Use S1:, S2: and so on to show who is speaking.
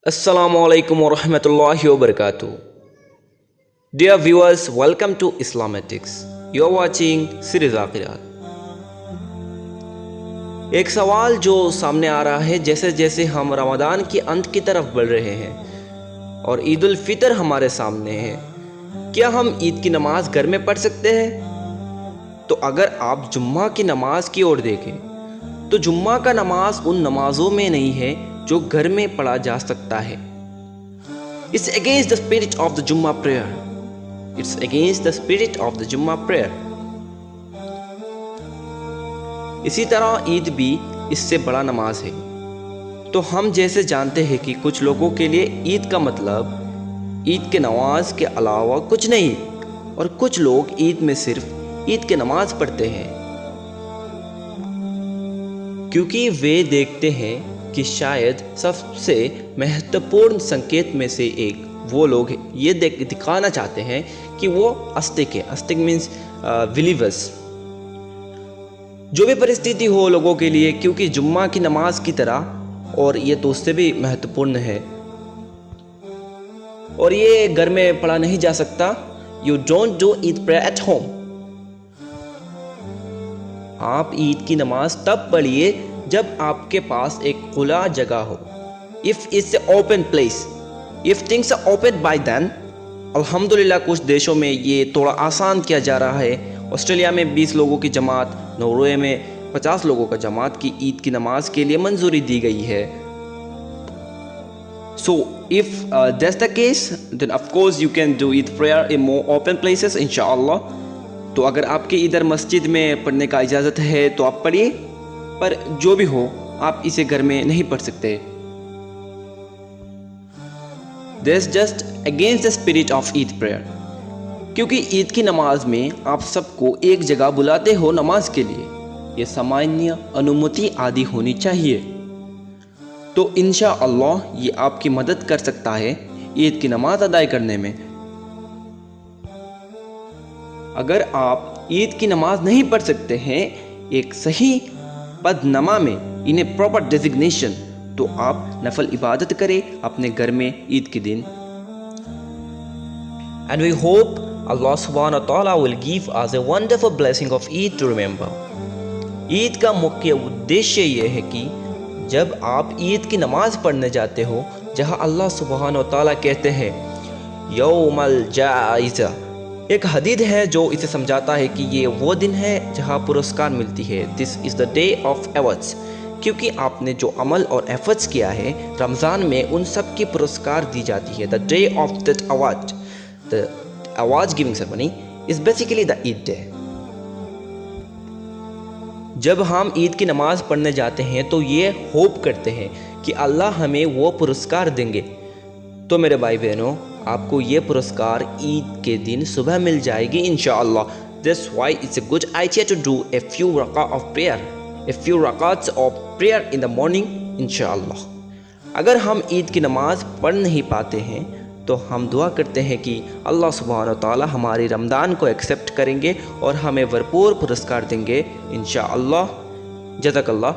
S1: Assalamualaikum warahmatullahi wabarakatuh. Dear viewers, welcome to Islamatics. You are watching Series Aqidat. एक सवाल जो सामने आ रहा है जैसे जैसे हम रमज़ान के अंत की तरफ बढ़ रहे हैं और ईद उल फितर हमारे सामने है, क्या हम ईद की नमाज घर में पढ़ सकते हैं? तो अगर आप जुम्मा की नमाज की ओर देखें तो जुम्मा का नमाज उन नमाजों में नहीं है जो घर में पढ़ा जा सकता है। It's against the spirit of the Jummah prayer. It's against the spirit of the Jummah prayer. इसी तरह ईद भी इससे बड़ा नमाज है। तो हम जैसे जानते हैं कि कुछ लोगों के लिए ईद का मतलब ईद के नमाज के अलावा कुछ नहीं, और कुछ लोग ईद में सिर्फ ईद के नमाज पढ़ते हैं क्योंकि वे देखते हैं कि शायद सबसे महत्वपूर्ण संकेत में से एक वो लोग ये दिखाना चाहते हैं कि वो आस्तिक मीन्स बिलीवर्स। जो भी परिस्थिति हो लोगों के लिए, क्योंकि जुम्मा की नमाज की तरह और ये तो उससे भी महत्वपूर्ण है और ये घर में पढ़ा नहीं जा सकता। You don't do Eid prayer at home. आप ईद की नमाज तब पढ़िए जब आपके पास एक खुला जगह हो। If it's open place, if things are open by then. अल्हम्दुलिल्लाह कुछ देशों में ये थोड़ा आसान किया जा रहा है। ऑस्ट्रेलिया में 20 लोगों की जमात, नॉर्वे में 50 लोगों का जमात की ईद की नमाज के लिए मंजूरी दी गई है। So if that's the case then of course you can do Eid prayer in more open places इंशाअल्लाह। तो अगर आपके इधर मस्जिद में पढ़ने का इजाज़त है तो आप पढ़िए, पर जो भी हो आप इसे घर में नहीं पढ़ सकते। This just against the spirit of Eid prayer, क्योंकि ईद की नमाज में आप सबको एक जगह बुलाते हो नमाज के लिए। ये सामान्य अनुमति आदि होनी चाहिए। तो इंशाअल्लाह ये आपकी मदद कर सकता है ईद की नमाज अदा करने में। अगर आप ईद की नमाज नहीं पढ़ सकते हैं एक सही पदनमा में, इन्हें प्रॉपर डेजिग्नेशन, तो आप नफल इबादत करें अपने घर में ईद के दिन। एंड वी होप अल्लाह सुब्हानहू व तआला will give us a wonderful blessing of Eid to remember. Eid का मुख्य उद्देश्य यह है कि जब आप ईद की नमाज पढ़ने जाते हो, जहां अल्लाह सुब्हानहू व तआला कहते हैं यौमल जाइज़ा, एक हदीस है जो इसे समझाता है कि ये वो दिन है जहाँ पुरस्कार मिलती है। This is the day of Edwards, क्योंकि आपने जो अमल और एफर्ट्स किया है रमज़ान में उन सब की पुरस्कार दी जाती है। The day of that award, the award giving ceremony is basically the Eid day. जब हम ईद की नमाज पढ़ने जाते हैं तो ये होप करते हैं कि अल्लाह हमें वो पुरस्कार देंगे। तो मेरे भाई बहनों, आपको ये पुरस्कार ईद के दिन सुबह मिल जाएगी इंशाअल्लाह। That's why it's a good idea to do a few rak'at of prayer, a few rak'ats of prayer in the morning इंशाअल्लाह। अगर हम ईद की नमाज पढ़ नहीं पाते हैं तो हम दुआ करते हैं कि अल्लाह सुब्हानहू व तआला हमारी रमज़ान को एक्सेप्ट करेंगे और हमें भरपूर पुरस्कार देंगे इंशाअल्लाह। जज़ाकल्लाह।